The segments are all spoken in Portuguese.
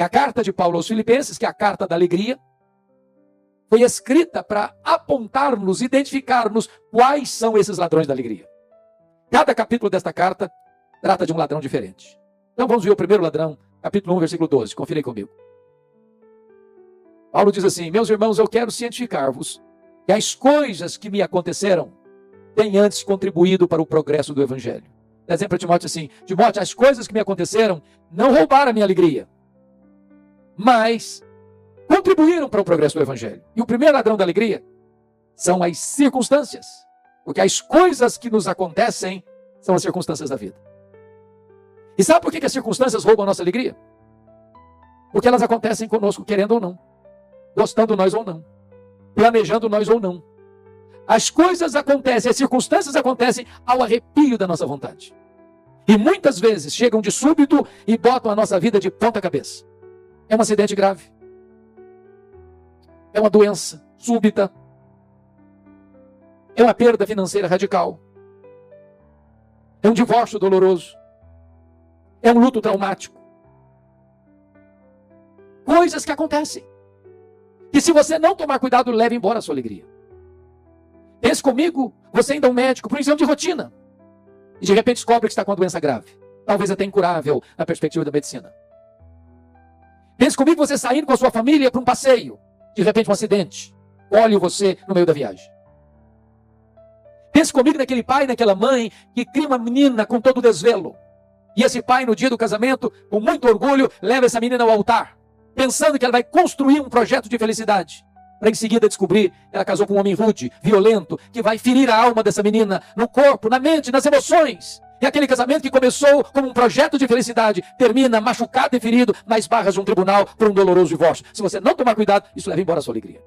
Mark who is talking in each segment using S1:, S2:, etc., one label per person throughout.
S1: E a carta de Paulo aos Filipenses, que é a carta da alegria, foi escrita para apontar-nos, identificar-nos quais são esses ladrões da alegria. Cada capítulo desta carta trata de um ladrão diferente. Então vamos ver o primeiro ladrão, capítulo 1, versículo 12. Confira aí comigo. Paulo diz assim: meus irmãos, eu quero cientificar-vos que as coisas que me aconteceram têm antes contribuído para o progresso do Evangelho. Por exemplo, Timóteo assim: Timóteo, as coisas que me aconteceram não roubaram a minha alegria, mas contribuíram para o progresso do Evangelho. E o primeiro ladrão da alegria são as circunstâncias. Porque as coisas que nos acontecem são as circunstâncias da vida. E sabe por que as circunstâncias roubam a nossa alegria? Porque elas acontecem conosco, querendo ou não, gostando nós ou não, planejando nós ou não. As coisas acontecem, as circunstâncias acontecem ao arrepio da nossa vontade. E muitas vezes chegam de súbito e botam a nossa vida de ponta cabeça. É um acidente grave. É uma doença súbita. É uma perda financeira radical. É um divórcio doloroso. É um luto traumático. Coisas que acontecem. E se você não tomar cuidado, leva embora a sua alegria. Pense comigo, você ainda é um médico por um exame de rotina. E de repente descobre que está com uma doença grave. Talvez até incurável na perspectiva da medicina. Pense comigo, você saindo com a sua família para um passeio. De repente um acidente. Olhe você no meio da viagem. Pense comigo naquele pai, naquela mãe que cria uma menina com todo o desvelo. E esse pai, no dia do casamento, com muito orgulho, leva essa menina ao altar, pensando que ela vai construir um projeto de felicidade. Para em seguida descobrir que ela casou com um homem rude, violento, que vai ferir a alma dessa menina, no corpo, na mente, nas emoções. E aquele casamento que começou como um projeto de felicidade, termina machucado e ferido nas barras de um tribunal por um doloroso divórcio. Se você não tomar cuidado, isso leva embora a sua alegria.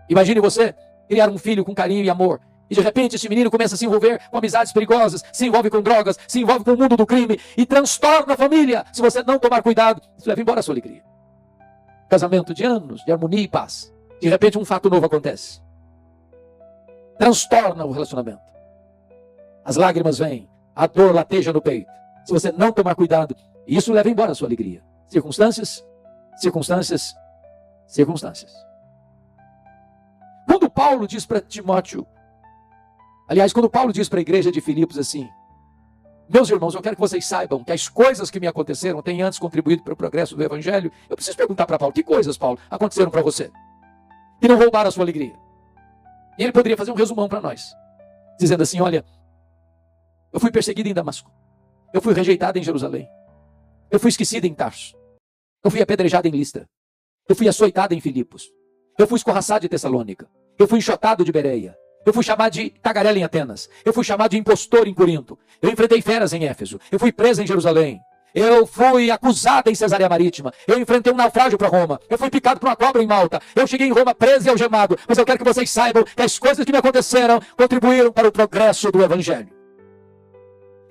S1: Imagine você criar um filho com carinho e amor. E de repente esse menino começa a se envolver com amizades perigosas, se envolve com drogas, se envolve com o mundo do crime e transtorna a família. Se você não tomar cuidado, isso leva embora a sua alegria. Casamento de anos, de harmonia e paz. De repente um fato novo acontece. Transtorna o relacionamento. As lágrimas vêm, a dor lateja no peito. Se você não tomar cuidado, isso leva embora a sua alegria. Circunstâncias, circunstâncias, circunstâncias. Quando Paulo diz para Timóteo, aliás, quando Paulo diz para a igreja de Filipos assim: meus irmãos, eu quero que vocês saibam que as coisas que me aconteceram têm antes contribuído para o progresso do Evangelho. Eu preciso perguntar para Paulo: que coisas, Paulo, aconteceram para você? Que não roubaram a sua alegria? E ele poderia fazer um resumão para nós, dizendo assim: olha, eu fui perseguido em Damasco. Eu fui rejeitado em Jerusalém. Eu fui esquecido em Tarso. Eu fui apedrejado em Listra. Eu fui açoitado em Filipos. Eu fui escorraçado de Tessalônica. Eu fui enxotado de Bereia. Eu fui chamado de tagarela em Atenas. Eu fui chamado de impostor em Corinto. Eu enfrentei feras em Éfeso. Eu fui preso em Jerusalém. Eu fui acusado em Cesareia Marítima. Eu enfrentei um naufrágio para Roma. Eu fui picado por uma cobra em Malta. Eu cheguei em Roma preso e algemado. Mas eu quero que vocês saibam que as coisas que me aconteceram contribuíram para o progresso do Evangelho.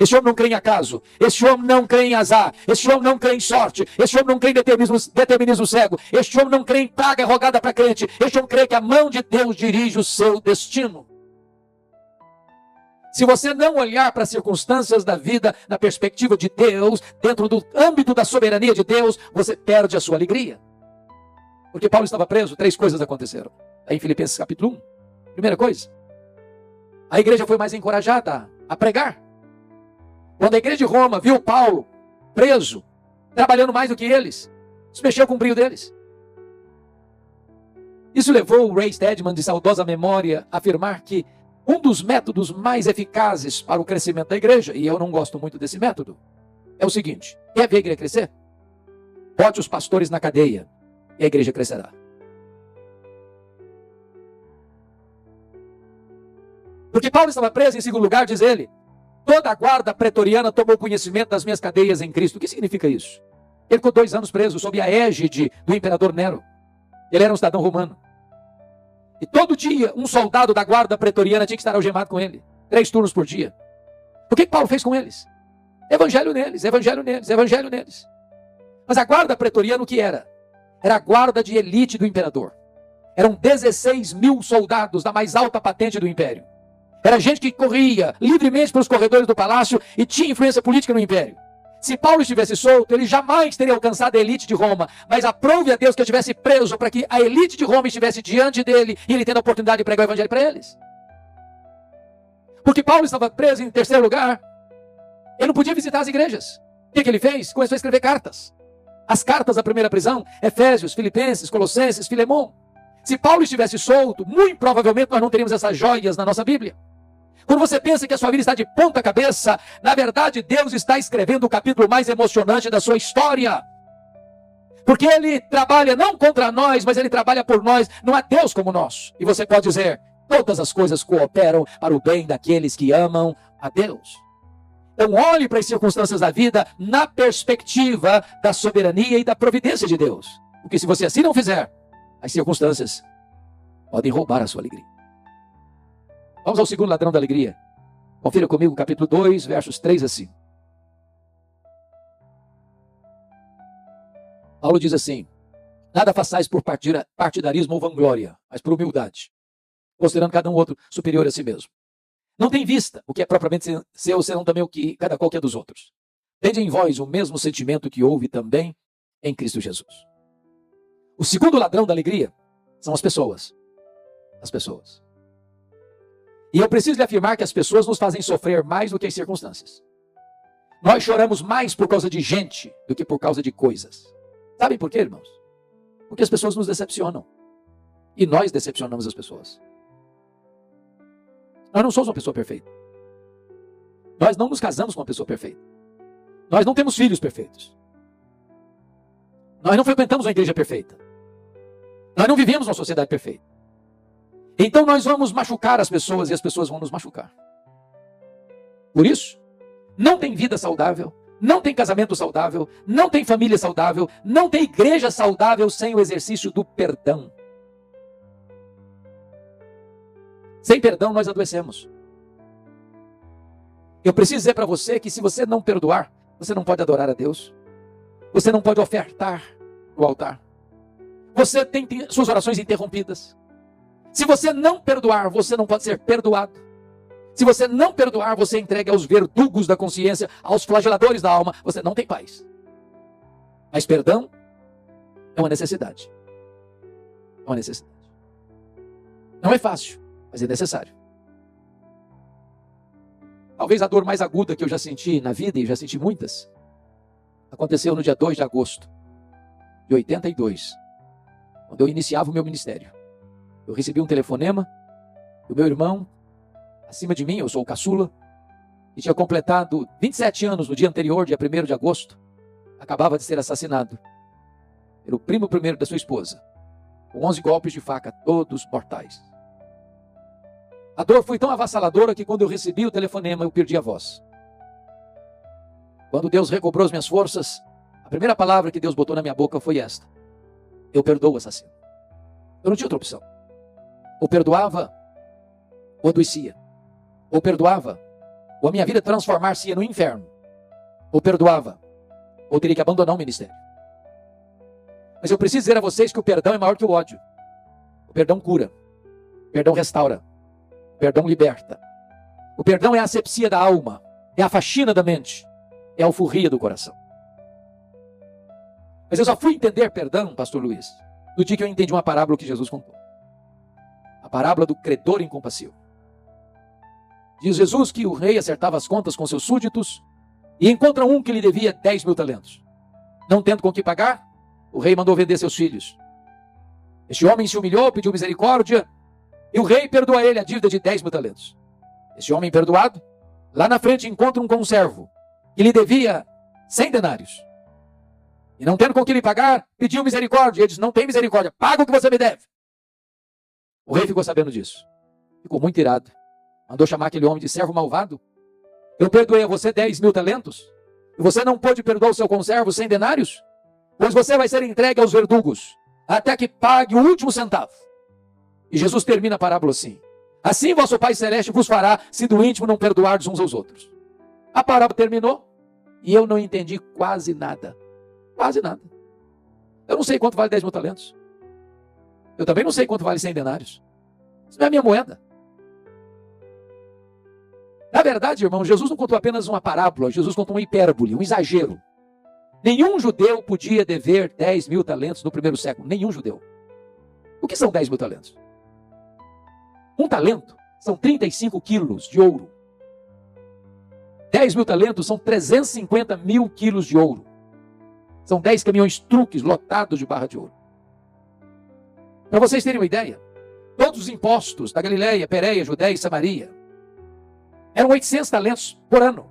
S1: Esse homem não crê em acaso. Esse homem não crê em azar. Esse homem não crê em sorte. Esse homem não crê em determinismo cego. Este homem não crê em praga rogada para crente. Este homem crê que a mão de Deus dirige o seu destino. Se você não olhar para as circunstâncias da vida na perspectiva de Deus, dentro do âmbito da soberania de Deus, você perde a sua alegria. Porque Paulo estava preso, 3 coisas aconteceram. Aí em Filipenses capítulo 1. Primeira coisa, a igreja foi mais encorajada a pregar. Quando a igreja de Roma viu Paulo preso, trabalhando mais do que eles, isso mexeu com o brilho deles. Isso levou o Ray Stedman, de saudosa memória, a afirmar que um dos métodos mais eficazes para o crescimento da igreja, e eu não gosto muito desse método, é o seguinte: quer ver a igreja crescer? Bote os pastores na cadeia e a igreja crescerá. Porque Paulo estava preso, em segundo lugar, diz ele, toda a guarda pretoriana tomou conhecimento das minhas cadeias em Cristo. O que significa isso? Ele ficou 2 anos preso sob a égide do imperador Nero. Ele era um cidadão romano. E todo dia, um soldado da guarda pretoriana tinha que estar algemado com ele. 3 turnos por dia. O que Paulo fez com eles? Evangelho neles, evangelho neles, evangelho neles. Mas a guarda pretoriana o que era? Era a guarda de elite do imperador. Eram 16 mil soldados da mais alta patente do império. Era gente que corria livremente pelos corredores do palácio e tinha influência política no império. Se Paulo estivesse solto, ele jamais teria alcançado a elite de Roma. Mas aprove a Deus que eu estivesse preso para que a elite de Roma estivesse diante dele e ele tendo a oportunidade de pregar o evangelho para eles. Porque Paulo estava preso em terceiro lugar, ele não podia visitar as igrejas. O que ele fez? Começou a escrever cartas. As cartas da primeira prisão, Efésios, Filipenses, Colossenses, Filemão. Se Paulo estivesse solto, muito provavelmente nós não teríamos essas joias na nossa Bíblia. Quando você pensa que a sua vida está de ponta cabeça, na verdade Deus está escrevendo o capítulo mais emocionante da sua história. Porque Ele trabalha não contra nós, mas Ele trabalha por nós. Não há Deus como nós. E você pode dizer, todas as coisas cooperam para o bem daqueles que amam a Deus. Então olhe para as circunstâncias da vida na perspectiva da soberania e da providência de Deus. Porque se você assim não fizer, as circunstâncias podem roubar a sua alegria. Vamos ao segundo ladrão da alegria. Confira comigo o capítulo 2, versos 3 a 5. Paulo diz assim: nada façais por partidarismo ou vanglória, mas por humildade, considerando cada um outro superior a si mesmo. Não tem vista o que é propriamente seu, senão também o que cada qual que é dos outros. Tende em vós o mesmo sentimento que houve também em Cristo Jesus. O segundo ladrão da alegria são as pessoas. As pessoas. E eu preciso lhe afirmar que as pessoas nos fazem sofrer mais do que as circunstâncias. Nós choramos mais por causa de gente do que por causa de coisas. Sabem por quê, irmãos? Porque as pessoas nos decepcionam. E nós decepcionamos as pessoas. Nós não somos uma pessoa perfeita. Nós não nos casamos com uma pessoa perfeita. Nós não temos filhos perfeitos. Nós não frequentamos uma igreja perfeita. Nós não vivemos uma sociedade perfeita. Então nós vamos machucar as pessoas e as pessoas vão nos machucar. Por isso, não tem vida saudável, não tem casamento saudável, não tem família saudável, não tem igreja saudável sem o exercício do perdão. Sem perdão nós adoecemos. Eu preciso dizer para você que se você não perdoar, você não pode adorar a Deus. Você não pode ofertar no altar. Você tem suas orações interrompidas. Se você não perdoar, você não pode ser perdoado. Se você não perdoar, você entrega aos verdugos da consciência, aos flageladores da alma. Você não tem paz. Mas perdão é uma necessidade. É uma necessidade. Não é fácil, mas é necessário. Talvez a dor mais aguda que eu já senti na vida, e já senti muitas, aconteceu no dia 2 de agosto de 82, quando eu iniciava o meu ministério. Eu recebi um telefonema do meu irmão, acima de mim, eu sou o caçula, que tinha completado 27 anos no dia anterior, dia 1º de agosto, acabava de ser assassinado pelo primo primeiro da sua esposa, com 11 golpes de faca, todos mortais. A dor foi tão avassaladora que quando eu recebi o telefonema, eu perdi a voz. Quando Deus recobrou as minhas forças, a primeira palavra que Deus botou na minha boca foi esta: eu perdoo o assassino. Eu não tinha outra opção. Ou perdoava, ou adoecia. Ou perdoava, ou a minha vida transformar-se no inferno. Ou perdoava, ou teria que abandonar o ministério. Mas eu preciso dizer a vocês que o perdão é maior que o ódio. O perdão cura. O perdão restaura. O perdão liberta. O perdão é a asepsia da alma. É a faxina da mente. É a alforria do coração. Mas eu só fui entender perdão, pastor Luiz, no dia que eu entendi uma parábola que Jesus contou. A parábola do credor incompassivo. Diz Jesus que o rei acertava as contas com seus súditos e encontra um que lhe devia 10 mil talentos. Não tendo com que pagar, o rei mandou vender seus filhos. Este homem se humilhou, pediu misericórdia e o rei perdoa a ele a dívida de 10 mil talentos. Este homem perdoado, lá na frente encontra um conservo que lhe devia 100 denários. E não tendo com que lhe pagar, pediu misericórdia. Ele disse: não tem misericórdia, paga o que você me deve. O rei ficou sabendo disso. Ficou muito irado. Mandou chamar aquele homem de servo malvado. Eu perdoei a você 10 mil talentos. E você não pôde perdoar o seu conservo 100 denários? Pois você vai ser entregue aos verdugos, até que pague o último centavo. E Jesus termina a parábola assim: assim vosso Pai Celeste vos fará, se do íntimo não perdoardes uns aos outros. A parábola terminou e eu não entendi quase nada. Quase nada. Eu não sei quanto vale 10 mil talentos. Eu também não sei quanto vale 100 denários. Isso não é a minha moeda. Na verdade, irmão, Jesus não contou apenas uma parábola, Jesus contou uma hipérbole, um exagero. Nenhum judeu podia dever 10 mil talentos no primeiro século. Nenhum judeu. O que são 10 mil talentos? Um talento são 35 quilos de ouro. 10 mil talentos são 350 mil quilos de ouro. São 10 caminhões truques lotados de barra de ouro. Para vocês terem uma ideia, todos os impostos da Galileia, Pérea, Judéia e Samaria eram 800 talentos por ano.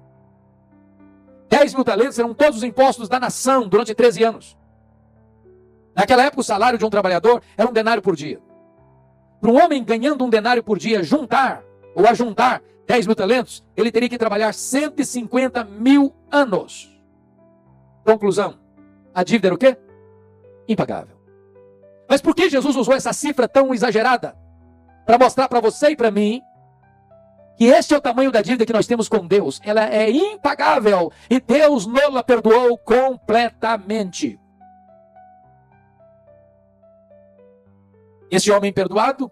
S1: 10 mil talentos eram todos os impostos da nação durante 13 anos. Naquela época, o salário de um trabalhador era 1 denário por dia. Para um homem ganhando 1 denário por dia, juntar 10 mil talentos, ele teria que trabalhar 150 mil anos. Conclusão, a dívida era o quê? Impagável. Mas por que Jesus usou essa cifra tão exagerada? Para mostrar para você e para mim que este é o tamanho da dívida que nós temos com Deus. Ela é impagável e Deus não a perdoou completamente. Esse homem perdoado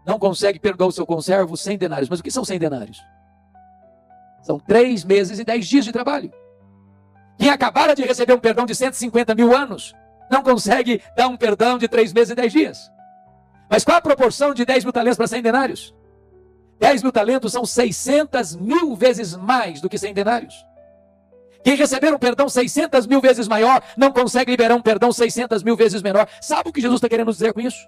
S1: não consegue perdoar o seu conservo 100 denários. Mas o que são 100 denários? São 3 meses e 10 dias de trabalho. Quem acabara de receber um perdão de 150 mil anos não consegue dar um perdão de 3 meses e 10 dias. Mas qual a proporção de 10 mil talentos para 100 denários? 10 mil talentos são 600 mil vezes mais do que 100 denários. Quem receber um perdão 600 mil vezes maior não consegue liberar um perdão 600 mil vezes menor. Sabe o que Jesus está querendo dizer com isso?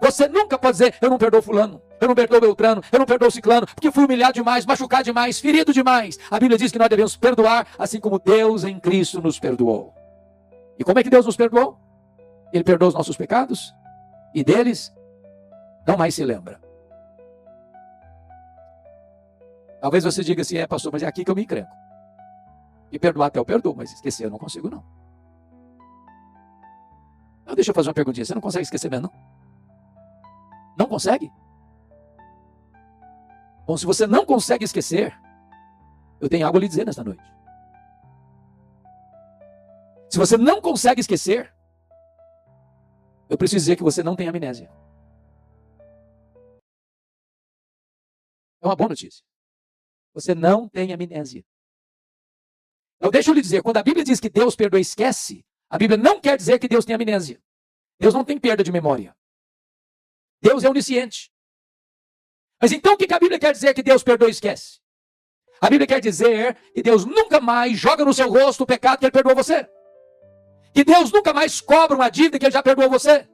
S1: Você nunca pode dizer, eu não perdoo fulano, eu não perdoo Beltrano, eu não perdoo ciclano, porque fui humilhado demais, machucado demais, ferido demais. A Bíblia diz que nós devemos perdoar, assim como Deus em Cristo nos perdoou. E como é que Deus nos perdoou? Ele perdoou os nossos pecados e deles não mais se lembra. Talvez você diga assim, pastor, mas é aqui que eu me encrenco. E perdoar até eu perdoo, mas esquecer eu não consigo não. Então, deixa eu fazer uma perguntinha, você não consegue esquecer mesmo não? Não consegue? Bom, se você não consegue esquecer, eu tenho algo a lhe dizer nesta noite. Se você não consegue esquecer, eu preciso dizer que você não tem amnésia. É uma boa notícia. Você não tem amnésia. Então deixa eu lhe dizer, quando a Bíblia diz que Deus perdoa e esquece, a Bíblia não quer dizer que Deus tem amnésia. Deus não tem perda de memória. Deus é onisciente. Mas então o que a Bíblia quer dizer que Deus perdoa e esquece? A Bíblia quer dizer que Deus nunca mais joga no seu rosto o pecado que Ele perdoou você. Que Deus nunca mais cobra uma dívida que Ele já perdoou você.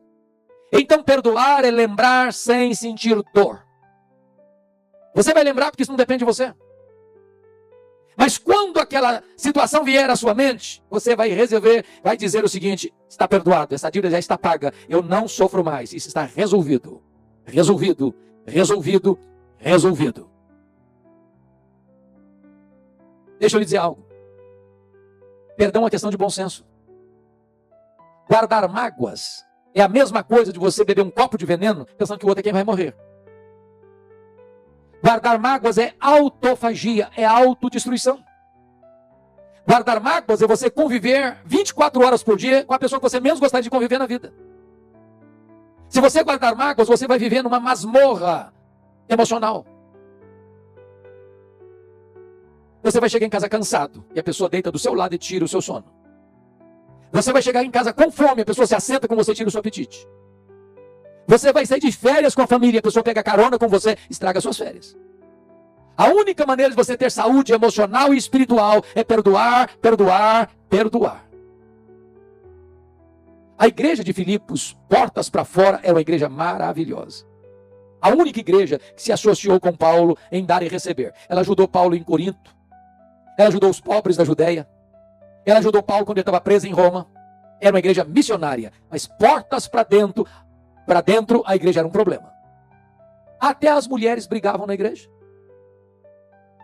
S1: Então perdoar é lembrar sem sentir dor. Você vai lembrar porque isso não depende de você. Mas quando aquela situação vier à sua mente, você vai resolver, vai dizer o seguinte, está perdoado, essa dívida já está paga, eu não sofro mais, isso está resolvido. Resolvido, resolvido, resolvido. Deixa eu lhe dizer algo. Perdão é uma questão de bom senso. Guardar mágoas é a mesma coisa de você beber um copo de veneno pensando que o outro é quem vai morrer. Guardar mágoas é autofagia, é autodestruição. Guardar mágoas é você conviver 24 horas por dia com a pessoa que você menos gostaria de conviver na vida. Se você guardar mágoas, você vai viver numa masmorra emocional. Você vai chegar em casa cansado e a pessoa deita do seu lado e tira o seu sono. Você vai chegar em casa com fome, a pessoa se assenta com você e tira o seu apetite. Você vai sair de férias com a família, a pessoa pega carona com você, estraga suas férias. A única maneira de você ter saúde emocional e espiritual é perdoar, perdoar, perdoar. A igreja de Filipos, portas para fora, é uma igreja maravilhosa. A única igreja que se associou com Paulo em dar e receber. Ela ajudou Paulo em Corinto. Ela ajudou os pobres da Judéia. Ela ajudou Paulo quando ele estava preso em Roma. Era uma igreja missionária, mas portas para dentro a igreja era um problema. Até as mulheres brigavam na igreja.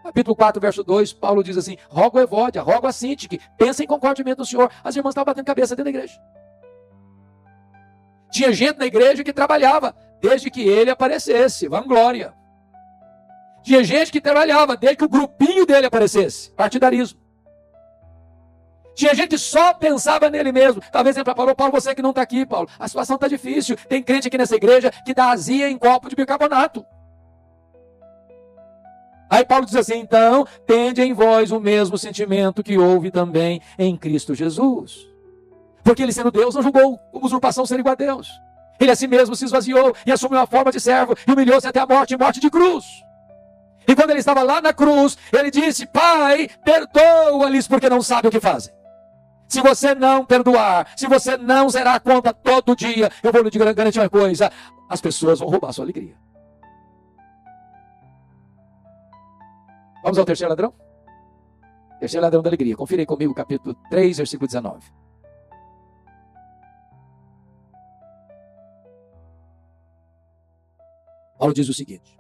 S1: Capítulo 4, verso 2, Paulo diz assim, rogo a Evódia, rogo a Sintique, pensem em concordamento do Senhor. As irmãs estavam batendo cabeça dentro da igreja. Tinha gente na igreja que trabalhava desde que ele aparecesse, vanglória. Tinha gente que trabalhava desde que o grupinho dele aparecesse, partidarismo. Tinha gente que só pensava nele mesmo. Talvez ele falou, Paulo, você que não está aqui, Paulo. A situação está difícil. Tem crente aqui nessa igreja que dá azia em copo de bicarbonato. Aí Paulo diz assim, então, tende em vós o mesmo sentimento que houve também em Cristo Jesus. Porque ele, sendo Deus, não julgou como usurpação ser igual a Deus. Ele a si mesmo se esvaziou e assumiu a forma de servo e humilhou-se até a morte, morte de cruz. E quando ele estava lá na cruz, ele disse, Pai, perdoa-lhes porque não sabem o que fazem. Se você não perdoar, se você não zerar a conta todo dia, eu vou lhe garantir uma coisa, as pessoas vão roubar a sua alegria. Vamos ao terceiro ladrão? Terceiro ladrão da alegria. Confira aí comigo, capítulo 3, versículo 19. Paulo diz o seguinte,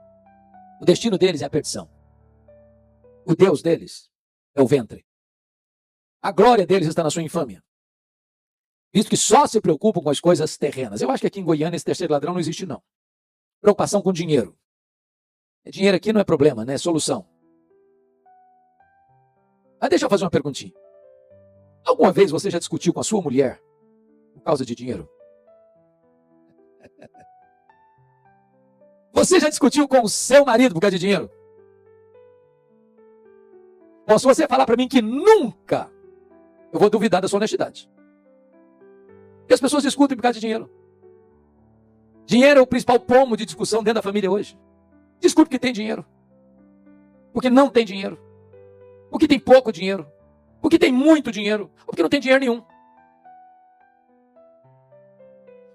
S1: o destino deles é a perdição. O Deus deles é o ventre. A glória deles está na sua infâmia. Visto que só se preocupam com as coisas terrenas. Eu acho que aqui em Goiânia esse terceiro ladrão não existe não. Preocupação com dinheiro. Dinheiro aqui não é problema, né? É solução. Mas deixa eu fazer uma perguntinha. Alguma vez você já discutiu com a sua mulher por causa de dinheiro? Você já discutiu com o seu marido por causa de dinheiro? Bom, se você falar para mim que nunca, eu vou duvidar da sua honestidade. Porque as pessoas discutem por causa de dinheiro. Dinheiro é o principal pomo de discussão dentro da família hoje. Discute porque tem dinheiro. Porque não tem dinheiro. Porque tem pouco dinheiro. Porque tem muito dinheiro. Ou porque não tem dinheiro nenhum.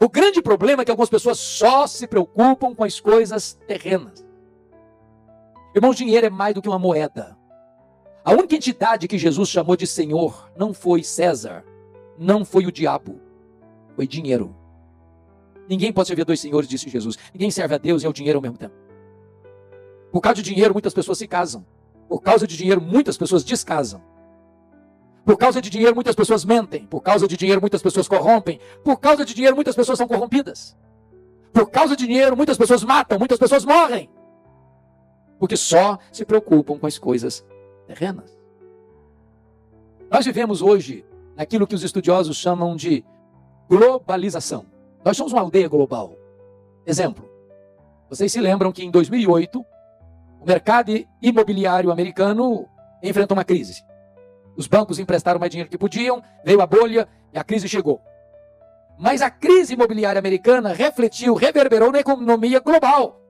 S1: O grande problema é que algumas pessoas só se preocupam com as coisas terrenas. Irmãos, dinheiro é mais do que uma moeda. A única entidade que Jesus chamou de Senhor não foi César, não foi o diabo, foi dinheiro. Ninguém pode servir a dois senhores, disse Jesus. Ninguém serve a Deus e ao dinheiro ao mesmo tempo. Por causa de dinheiro, muitas pessoas se casam. Por causa de dinheiro, muitas pessoas descasam. Por causa de dinheiro, muitas pessoas mentem. Por causa de dinheiro, muitas pessoas corrompem. Por causa de dinheiro, muitas pessoas são corrompidas. Por causa de dinheiro, muitas pessoas matam, muitas pessoas morrem. Porque só se preocupam com as coisas terrenas. Nós vivemos hoje naquilo que os estudiosos chamam de globalização. Nós somos uma aldeia global. Exemplo, vocês se lembram que em 2008, o mercado imobiliário americano enfrentou uma crise. Os bancos emprestaram mais dinheiro que podiam, veio a bolha e a crise chegou. Mas a crise imobiliária americana refletiu, reverberou na economia global.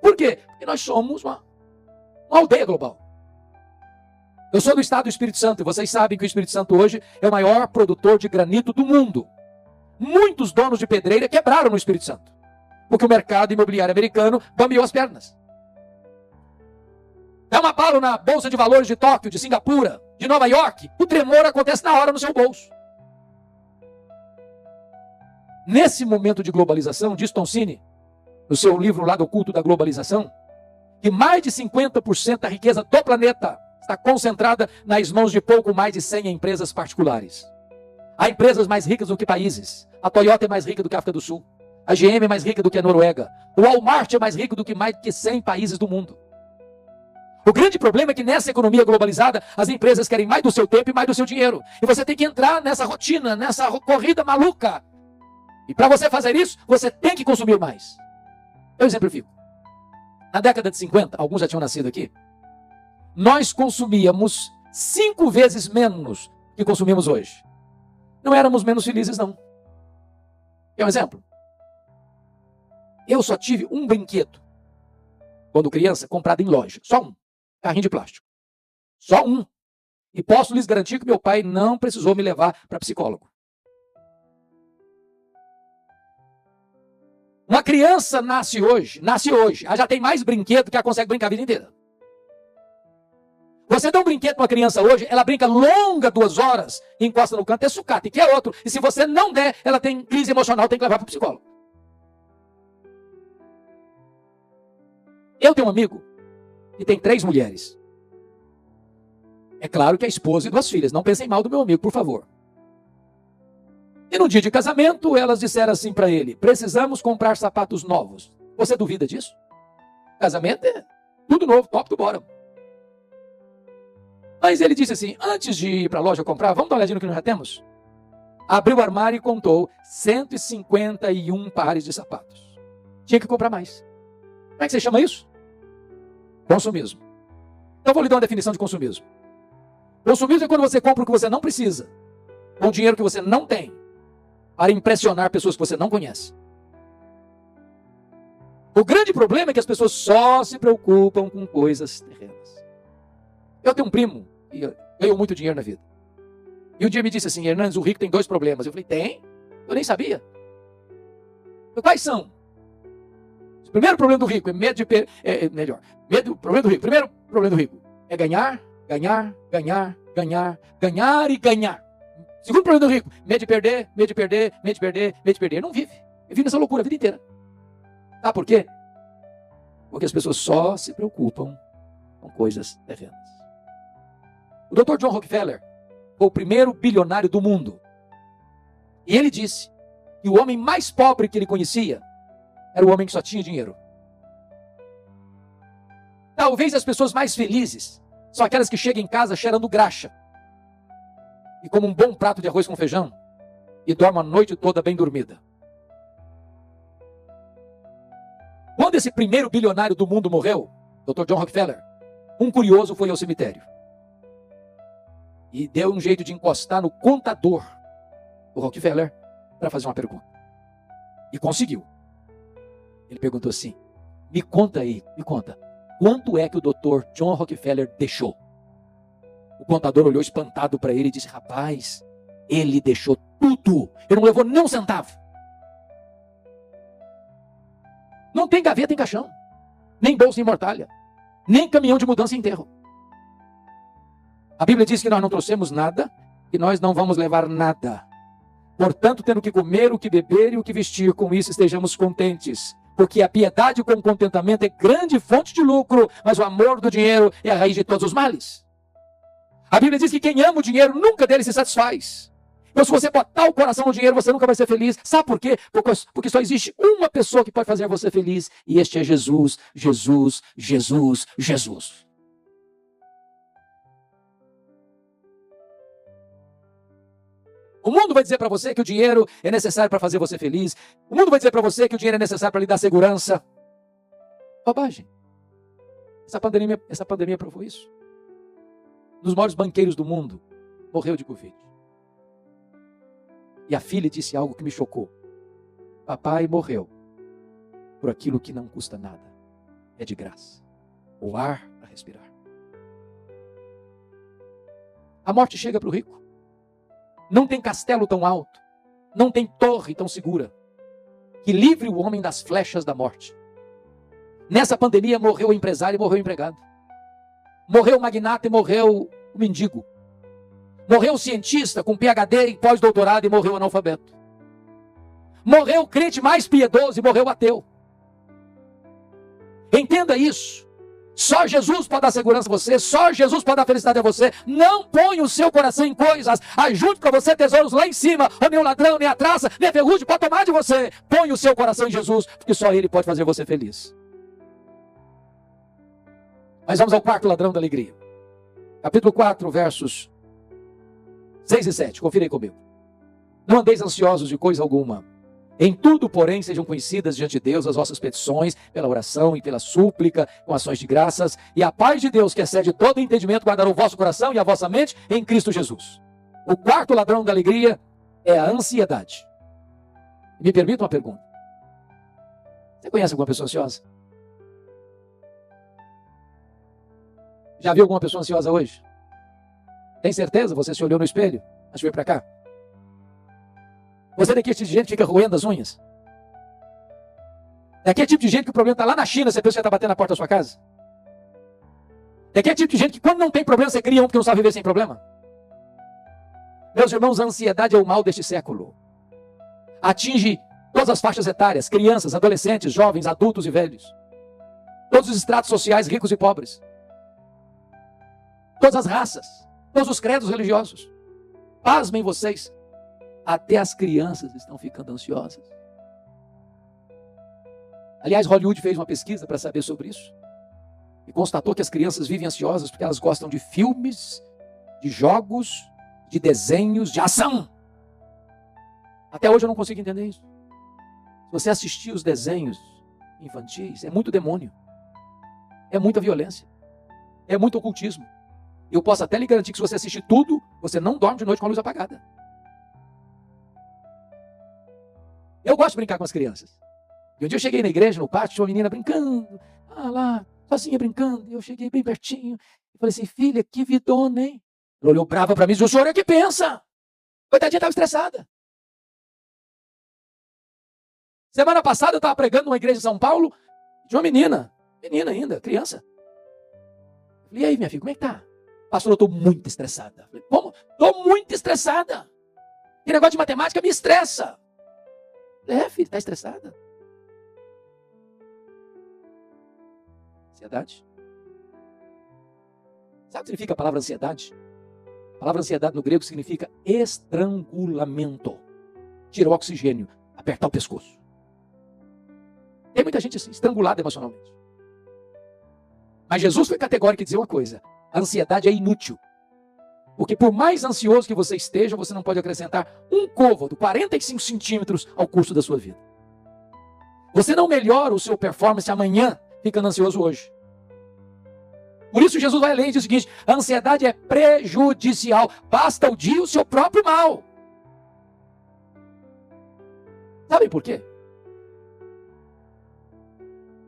S1: Por quê? Porque nós somos uma aldeia global. Eu sou do estado do Espírito Santo e vocês sabem que o Espírito Santo hoje é o maior produtor de granito do mundo. Muitos donos de pedreira quebraram no Espírito Santo, porque o mercado imobiliário americano bambeou as pernas. Dá uma bala na Bolsa de Valores de Tóquio, de Singapura, de Nova York, o tremor acontece na hora no seu bolso. Nesse momento de globalização, diz Tom Cine, no seu livro lá do Culto da Globalização, que mais de 50% da riqueza do planeta está concentrada nas mãos de pouco mais de 100 empresas particulares. Há empresas mais ricas do que países. A Toyota é mais rica do que a África do Sul. A GM é mais rica do que a Noruega. O Walmart é mais rico do que mais de 100 países do mundo. O grande problema é que nessa economia globalizada, as empresas querem mais do seu tempo e mais do seu dinheiro. E você tem que entrar nessa rotina, nessa corrida maluca. E para você fazer isso, você tem que consumir mais. Eu exemplifico. Na década de 50, alguns já tinham nascido aqui, nós consumíamos 5 vezes menos que consumimos hoje. Não éramos menos felizes, não. Quer um exemplo? Eu só tive um brinquedo, quando criança, comprado em loja. Só um. Carrinho de plástico. Só um. E posso lhes garantir que meu pai não precisou me levar para psicólogo. Uma criança nasce hoje, ela já tem mais brinquedo que ela consegue brincar a vida inteira. Você dá um brinquedo para uma criança hoje, ela brinca longa 2 horas, encosta no canto, é sucata, e quer outro. E se você não der, ela tem crise emocional, tem que levar para o psicólogo. Eu tenho um amigo que tem 3 mulheres. É claro que é esposa e 2 filhas. Não pensem mal do meu amigo, por favor. E no dia de casamento, elas disseram assim para ele: precisamos comprar sapatos novos. Você duvida disso? Casamento é tudo novo, top do bora. Mas ele disse assim: antes de ir para a loja comprar, vamos dar uma olhadinha no que nós já temos? Abriu o armário e contou 151 pares de sapatos. Tinha que comprar mais. Como é que você chama isso? Consumismo. Então vou lhe dar uma definição de consumismo. Consumismo é quando você compra o que você não precisa, com dinheiro que você não tem, para impressionar pessoas que você não conhece. O grande problema é que as pessoas só se preocupam com coisas terrenas. Eu tenho um primo que ganhou muito dinheiro na vida. E um dia me disse assim: Hernandes, o rico tem 2 problemas. Eu falei: tem? Eu nem sabia. Quais são? O primeiro problema do rico é medo de problema do rico. Primeiro problema do rico é ganhar e ganhar. Segundo problema do rico, medo de perder. Ele não vive. Ele vive nessa loucura a vida inteira. Sabe por quê? Porque as pessoas só se preocupam com coisas terrenas. O Dr. John Rockefeller foi o primeiro bilionário do mundo. E ele disse que o homem mais pobre que ele conhecia era o homem que só tinha dinheiro. Talvez as pessoas mais felizes são aquelas que chegam em casa cheirando graxa e comem um bom prato de arroz com feijão e dormem a noite toda bem dormida. Quando esse primeiro bilionário do mundo morreu, Dr. John Rockefeller, um curioso foi ao cemitério e deu um jeito de encostar no contador do Rockefeller para fazer uma pergunta. E conseguiu. Ele perguntou assim: me conta, quanto é que o Dr. John Rockefeller deixou? O contador olhou espantado para ele e disse: rapaz, ele deixou tudo, ele não levou nem um centavo. Não tem gaveta em caixão, nem bolsa em mortalha, nem caminhão de mudança em enterro. A Bíblia diz que nós não trouxemos nada e nós não vamos levar nada. Portanto, tendo o que comer, o que beber e o que vestir, com isso estejamos contentes. Porque a piedade com contentamento é grande fonte de lucro, mas o amor do dinheiro é a raiz de todos os males. A Bíblia diz que quem ama o dinheiro nunca dele se satisfaz. Então, se você botar o coração no dinheiro, você nunca vai ser feliz. Sabe por quê? Porque só existe uma pessoa que pode fazer você feliz, e este é Jesus, Jesus, Jesus, Jesus. O mundo vai dizer para você que o dinheiro é necessário para fazer você feliz. O mundo vai dizer para você que o dinheiro é necessário para lhe dar segurança. Bobagem. Essa pandemia provou isso. Um dos maiores banqueiros do mundo morreu de Covid. E a filha disse algo que me chocou. Papai morreu por aquilo que não custa nada. É de graça. O ar para respirar. A morte chega para o rico. Não tem castelo tão alto, não tem torre tão segura, que livre o homem das flechas da morte. Nessa pandemia morreu o empresário e morreu o empregado. Morreu o magnata e morreu o mendigo. Morreu o cientista com PhD em pós-doutorado e morreu o analfabeto. Morreu o crente mais piedoso e morreu o ateu. Entenda isso. Só Jesus pode dar segurança a você, só Jesus pode dar felicidade a você. Não ponha o seu coração em coisas, ajunte para você tesouros lá em cima, onde nem o ladrão, nem a traça, nem a ferrugem pode tomar de você. Ponha o seu coração em Jesus, porque só Ele pode fazer você feliz. Mas vamos ao quarto ladrão da alegria. Capítulo 4, versos 6 e 7. Confira aí comigo. Não andeis ansiosos de coisa alguma. Em tudo, porém, sejam conhecidas diante de Deus as vossas petições, pela oração e pela súplica, com ações de graças, e a paz de Deus, que excede todo entendimento, guardará o vosso coração e a vossa mente em Cristo Jesus. O quarto ladrão da alegria é a ansiedade. Me permita uma pergunta. Você conhece alguma pessoa ansiosa? Já viu alguma pessoa ansiosa hoje? Tem certeza? Você se olhou no espelho antes de vir para cá? Você é daquele tipo de gente que fica roendo as unhas? É aquele tipo de gente que o problema está lá na China, você pensa que está batendo na porta da sua casa? É aquele tipo de gente que quando não tem problema, você cria um porque não sabe viver sem problema? Meus irmãos, a ansiedade é o mal deste século. Atinge todas as faixas etárias, crianças, adolescentes, jovens, adultos e velhos. Todos os estratos sociais, ricos e pobres. Todas as raças, todos os credos religiosos. Pasmem vocês. Até as crianças estão ficando ansiosas. Aliás, Hollywood fez uma pesquisa para saber sobre isso. E constatou que as crianças vivem ansiosas porque elas gostam de filmes, de jogos, de desenhos, de ação. Até hoje eu não consigo entender isso. Se você assistir os desenhos infantis, é muito demônio. é muita violência, é muito ocultismo. Eu posso até lhe garantir que se você assistir tudo, você não dorme de noite com a luz apagada. Eu gosto de brincar com as crianças. E um dia eu cheguei na igreja, no pátio, tinha uma menina brincando, lá, sozinha brincando, e eu cheguei bem pertinho, e falei assim, filha, que vidona, hein? Ela olhou brava para mim e disse, o senhor é que pensa. Coitadinha, estava estressada. Semana passada eu estava pregando numa igreja de São Paulo, de uma menina ainda, criança. Eu falei, e aí, minha filha, como é que tá? Pastor, eu estou muito estressada. Eu falei, como? Estou muito estressada. Que negócio de matemática me estressa. Eu falei, filho, está estressada? Ansiedade. Sabe o que significa a palavra ansiedade? A palavra ansiedade no grego significa estrangulamento. Tira o oxigênio, apertar o pescoço. Tem muita gente assim, estrangulada emocionalmente. Mas Jesus foi categórico em dizer uma coisa: a ansiedade é inútil. Porque por mais ansioso que você esteja, você não pode acrescentar um côvado, 45 centímetros ao curso da sua vida. Você não melhora o seu performance amanhã ficando ansioso hoje. Por isso Jesus vai ler e diz o seguinte: a ansiedade é prejudicial. Basta o dia o seu próprio mal. Sabem por quê?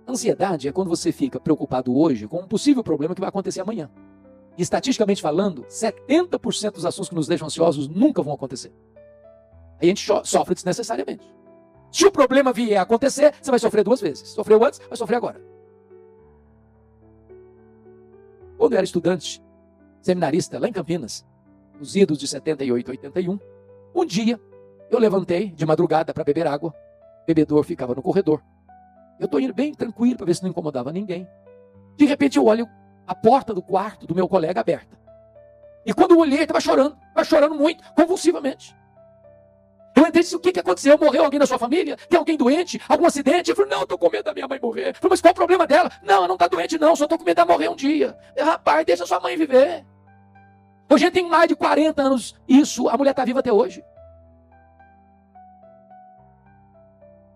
S1: Ansiedade é quando você fica preocupado hoje com um possível problema que vai acontecer amanhã. E estatisticamente falando, 70% dos assuntos que nos deixam ansiosos nunca vão acontecer. Aí a gente sofre desnecessariamente. Se o problema vier a acontecer, você vai sofrer duas vezes. Sofreu antes, vai sofrer agora. Quando eu era estudante, seminarista, lá em Campinas, nos idos de 78 e 81, um dia eu levantei de madrugada para beber água. O bebedor ficava no corredor. Eu estou indo bem tranquilo para ver se não incomodava ninguém. De repente eu olho a porta do quarto do meu colega aberta. E quando eu olhei, ele estava chorando muito, convulsivamente. Eu entrei e disse, o que aconteceu? Morreu alguém da sua família? Tem alguém doente? Algum acidente? Eu falei, não, eu estou com medo da minha mãe morrer. Eu falei, mas qual o problema dela? Não, ela não está doente não, só estou com medo dela morrer um dia. Eu, rapaz, deixa sua mãe viver. Hoje tem mais de 40 anos isso, a mulher está viva até hoje.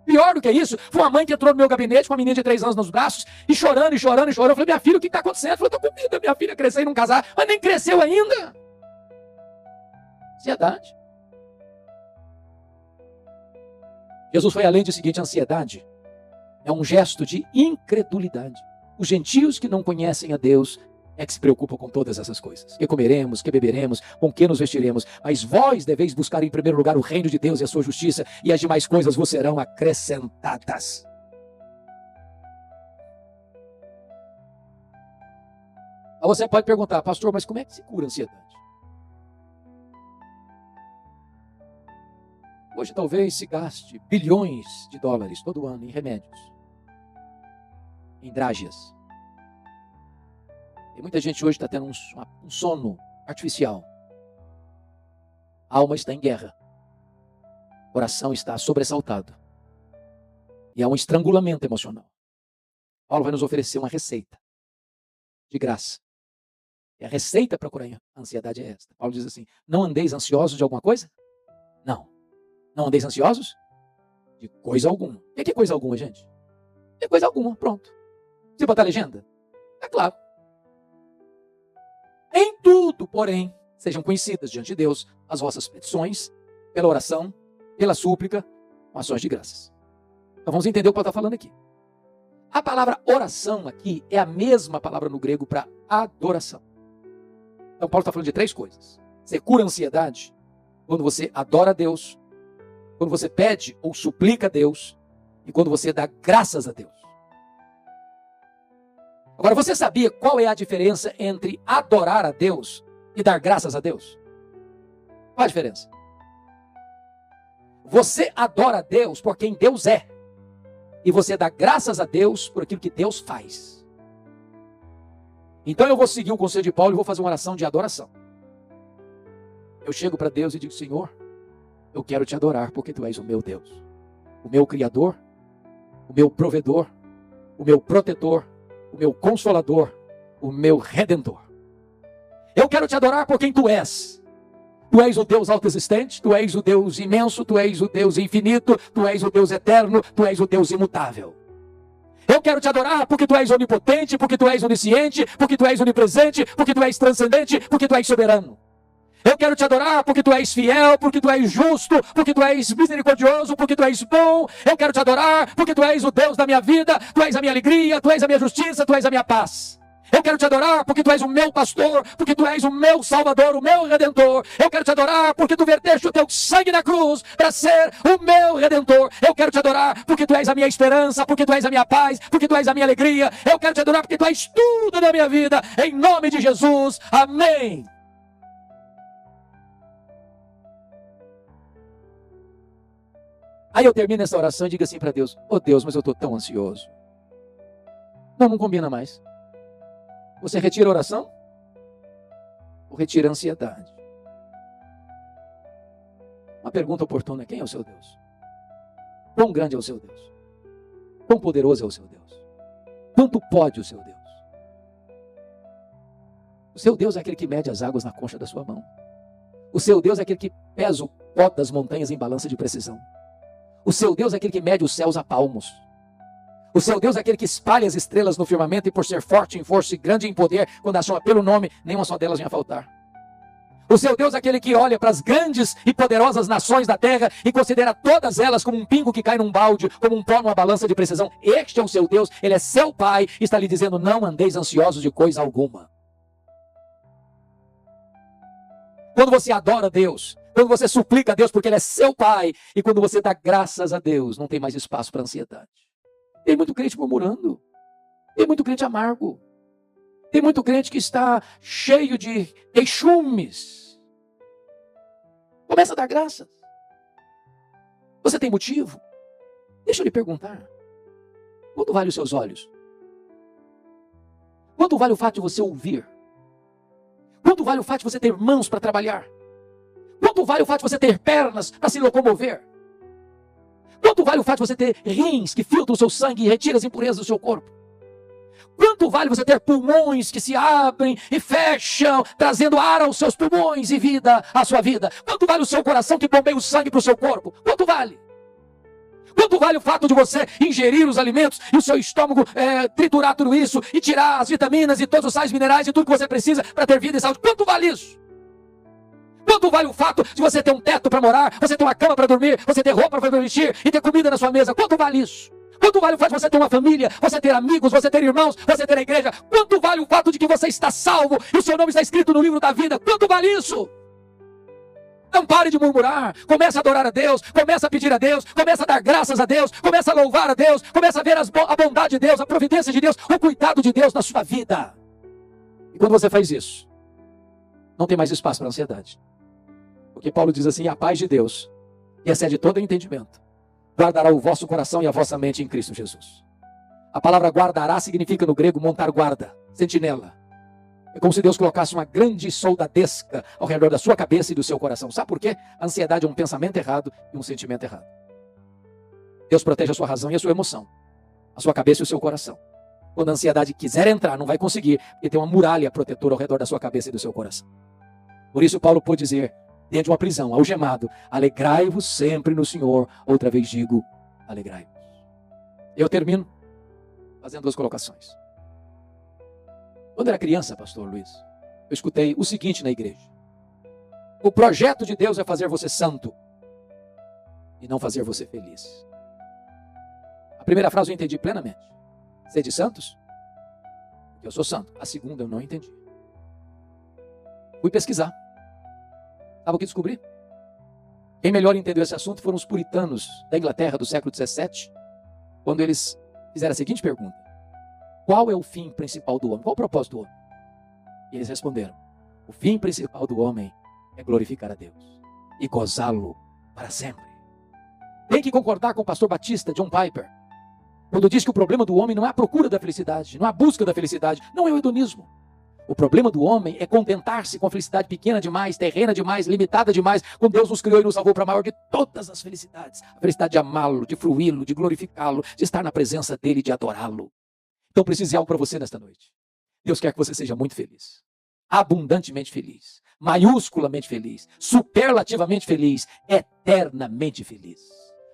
S1: Pior do que isso, foi uma mãe que entrou no meu gabinete com uma menina de 3 anos nos braços e chorando. Eu falei, minha filha, o que está acontecendo? Eu falei, estou com medo da minha filha crescer e não casar. Mas nem cresceu ainda. Ansiedade. Jesus foi além do seguinte: a ansiedade é um gesto de incredulidade. Os gentios que não conhecem a Deus é que se preocupam com todas essas coisas. Que comeremos, que beberemos, com que nos vestiremos. Mas vós deveis buscar em primeiro lugar o reino de Deus e a sua justiça, e as demais coisas vos serão acrescentadas. Aí você pode perguntar, pastor, mas como é que se cura a ansiedade? Hoje talvez se gaste bilhões de dólares todo ano em remédios, em drágeas. E muita gente hoje está tendo um sono artificial. A alma está em guerra. O coração está sobressaltado. E há um estrangulamento emocional. Paulo vai nos oferecer uma receita de graça. E a receita para curar a ansiedade é esta. Paulo diz assim: não andeis ansiosos de alguma coisa? Não. Não andeis ansiosos de coisa alguma. O que é coisa alguma, gente? É coisa alguma, pronto. Você botar a legenda? É claro. Em tudo, porém, sejam conhecidas diante de Deus as vossas petições, pela oração, pela súplica, com ações de graças. Então vamos entender o que Paulo está falando aqui. A palavra oração aqui é a mesma palavra no grego para adoração. Então Paulo está falando de 3 coisas. Você cura a ansiedade quando você adora a Deus, quando você pede ou suplica a Deus e quando você dá graças a Deus. Agora, você sabia qual é a diferença entre adorar a Deus e dar graças a Deus? Qual a diferença? Você adora a Deus por quem Deus é. E você dá graças a Deus por aquilo que Deus faz. Então eu vou seguir o conselho de Paulo e vou fazer uma oração de adoração. Eu chego para Deus e digo: Senhor, eu quero te adorar porque tu és o meu Deus, o meu Criador, o meu provedor, o meu protetor, o meu consolador, o meu redentor. Eu quero te adorar por quem tu és. Tu és o Deus autoexistente, tu és o Deus imenso, tu és o Deus infinito, tu és o Deus eterno, tu és o Deus imutável. Eu quero te adorar porque tu és onipotente, porque tu és onisciente, porque tu és onipresente, porque tu és transcendente, porque tu és soberano. Eu quero te adorar porque tu és fiel, porque tu és justo, porque tu és misericordioso, porque tu és bom. Eu quero te adorar porque tu és o Deus da minha vida, tu és a minha alegria, tu és a minha justiça, tu és a minha paz. Eu quero te adorar porque tu és o meu pastor, porque tu és o meu salvador, o meu redentor. Eu quero te adorar porque tu verteste o teu sangue na cruz para ser o meu redentor. Eu quero te adorar porque tu és a minha esperança, porque tu és a minha paz, porque tu és a minha alegria. Eu quero te adorar porque tu és tudo na minha vida. Em nome de Jesus, amém. Aí eu termino essa oração e digo assim para Deus: oh Deus, mas eu estou tão ansioso. Não combina mais. Você retira a oração ou retira a ansiedade? Uma pergunta oportuna: quem é o seu Deus? Quão grande é o seu Deus? Quão poderoso é o seu Deus? Quanto pode o seu Deus? O seu Deus é aquele que mede as águas na concha da sua mão. O seu Deus é aquele que pesa o pó das montanhas em balança de precisão. O seu Deus é aquele que mede os céus a palmos. O seu Deus é aquele que espalha as estrelas no firmamento e por ser forte em força e grande em poder, quando a chama pelo nome, nenhuma só delas venha a faltar. O seu Deus é aquele que olha para as grandes e poderosas nações da terra e considera todas elas como um pingo que cai num balde, como um pó numa balança de precisão. Este é o seu Deus, Ele é seu Pai e está lhe dizendo: não andeis ansiosos de coisa alguma. Quando você adora Deus, quando você suplica a Deus porque Ele é seu Pai, e quando você dá graças a Deus, não tem mais espaço para ansiedade. Tem muito crente murmurando, tem muito crente amargo, tem muito crente que está cheio de queixumes. Começa a dar graças. Você tem motivo? Deixa eu lhe perguntar: quanto vale os seus olhos? Quanto vale o fato de você ouvir? Quanto vale o fato de você ter mãos para trabalhar? Quanto vale o fato de você ter pernas para se locomover? Quanto vale o fato de você ter rins que filtram o seu sangue e retiram as impurezas do seu corpo? Quanto vale você ter pulmões que se abrem e fecham, trazendo ar aos seus pulmões e vida à sua vida? Quanto vale o seu coração que bombeia o sangue para o seu corpo? Quanto vale? Quanto vale o fato de você ingerir os alimentos e o seu estômago triturar tudo isso e tirar as vitaminas e todos os sais minerais e tudo que você precisa para ter vida e saúde? Quanto vale isso? Quanto vale o fato de você ter um teto para morar, você ter uma cama para dormir, você ter roupa para vestir e ter comida na sua mesa? Quanto vale isso? Quanto vale o fato de você ter uma família, você ter amigos, você ter irmãos, você ter a igreja? Quanto vale o fato de que você está salvo e o seu nome está escrito no livro da vida? Quanto vale isso? Não pare de murmurar, comece a adorar a Deus, comece a pedir a Deus, comece a dar graças a Deus, comece a louvar a Deus, comece a ver a bondade de Deus, a providência de Deus, o cuidado de Deus na sua vida. E quando você faz isso, não tem mais espaço para ansiedade. Porque Paulo diz assim: a paz de Deus, que excede todo o entendimento, guardará o vosso coração e a vossa mente em Cristo Jesus. A palavra guardará significa no grego montar guarda, sentinela. É como se Deus colocasse uma grande soldadesca ao redor da sua cabeça e do seu coração. Sabe por quê? A ansiedade é um pensamento errado e um sentimento errado. Deus protege a sua razão e a sua emoção, a sua cabeça e o seu coração. Quando a ansiedade quiser entrar, não vai conseguir, porque tem uma muralha protetora ao redor da sua cabeça e do seu coração. Por isso Paulo pôde dizer, dentro de uma prisão, algemado: alegrai-vos sempre no Senhor. Outra vez digo, alegrai-vos. Eu termino fazendo duas colocações. Quando eu era criança, pastor Luiz, eu escutei o seguinte na igreja: o projeto de Deus é fazer você santo e não fazer você feliz. A primeira frase eu entendi plenamente: sede santos, eu sou santo. A segunda eu não entendi. Fui pesquisar. Sabe o que descobri? Quem melhor entendeu esse assunto foram os puritanos da Inglaterra do século XVII, quando eles fizeram a seguinte pergunta: qual é o fim principal do homem? Qual o propósito do homem? E eles responderam: o fim principal do homem é glorificar a Deus e gozá-lo para sempre. Tem que concordar com o pastor batista John Piper, quando diz que o problema do homem não é a procura da felicidade, não é a busca da felicidade, não é o hedonismo. O problema do homem é contentar-se com a felicidade pequena demais, terrena demais, limitada demais, quando Deus nos criou e nos salvou para a maior de todas as felicidades. A felicidade de amá-lo, de fruí-lo, de glorificá-lo, de estar na presença dele, de adorá-lo. Então preciso dizer algo para você nesta noite. Deus quer que você seja muito feliz, abundantemente feliz, maiusculamente feliz, superlativamente feliz, eternamente feliz.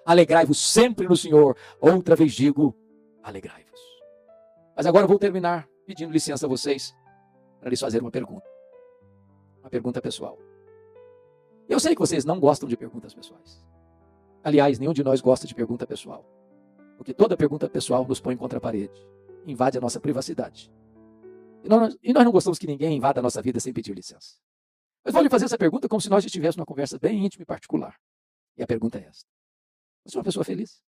S1: Alegrai-vos sempre no Senhor. Outra vez digo, alegrai-vos. Mas agora eu vou terminar pedindo licença a vocês para lhes fazer uma pergunta. Uma pergunta pessoal. Eu sei que vocês não gostam de perguntas pessoais. Aliás, nenhum de nós gosta de pergunta pessoal. Porque toda pergunta pessoal nos põe contra a parede. Invade a nossa privacidade. E nós não gostamos que ninguém invada a nossa vida sem pedir licença. Mas vou lhe fazer essa pergunta como se nós estivéssemos numa conversa bem íntima e particular. E a pergunta é esta: você é uma pessoa feliz?